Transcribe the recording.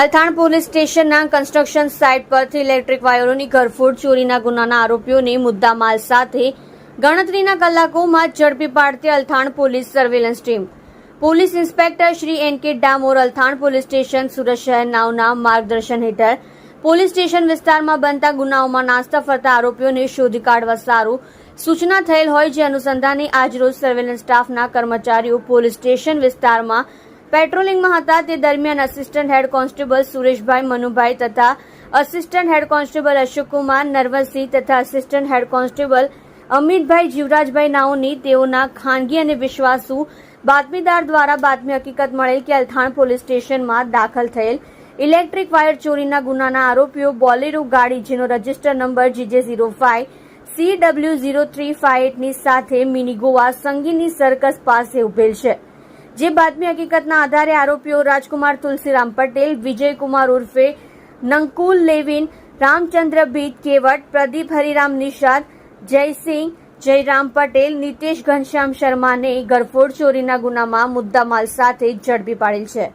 Althan police સ્ટેશનના construction site પરથી electric વાયરોની ઘરફોડ ચોરીના ગુનાના આરોપીઓને મુદ્દામાલ સાથે ગણતરીના કલાકોમાં ઝડપી પાડતી Althan police surveillance team. Police inspector Shri N K. Damor Althan police station Surat શહેરનાઓના માર્ગદર્શન હેઠળ પોલીસ સ્ટેશન વિસ્તારમાં બનતા ગુનાઓમાં નાસ્તા ફરતા આરોપીઓને શોધી કાઢવા સારું સૂચના થયેલ હોય, જે અનુસંધાને આજરોજ સર્વેલન્સ સ્ટાફના કર્મચારીઓ પોલીસ સ્ટેશન વિસ્તારમાં પેટ્રોલિંગમાં હતા. તે દરમિયાન assistant head constable Sureshbhai Manubhai તથા assistant head constable Ashokkumar Narvarsinh તથા assistant head constable Amitbhai Jivrajbhai નાઓની તેઓના ખાનગી અને વિશ્વાસુ બાતમીદાર દ્વારા બાતમી હકીકત મળેલ કે અલથાણ પોલીસ સ્ટેશનમાં દાખલ થયેલ ઇલેક્ટ્રિક વાયર ચોરીના ગુનાના આરોપીઓ બોલેરો ગાડી જેનો રજીસ્ટર નંબર GJ05 CW0358 ની સાથે મિની ગોવા સંગીની સર્કસ પાસે ઉભેલ છે. જે બાતમી હકીકતના આધારે આરોપીઓ રાજકુમાર તુલસીરામ પટેલ, વિજયકુમાર ઉર્ફે નંકુલ લેવિન, રામચંદ્ર ભીત કેવટ, પ્રદીપ હરિરામ નિષાદ, જયસિંહ જયરામ પટેલ, નિતેશ ઘનશ્યામ શર્માને ઘરફોડ ચોરીના ગુનામાં મુદ્દામાલ સાથે ઝડપી પાડેલ છે.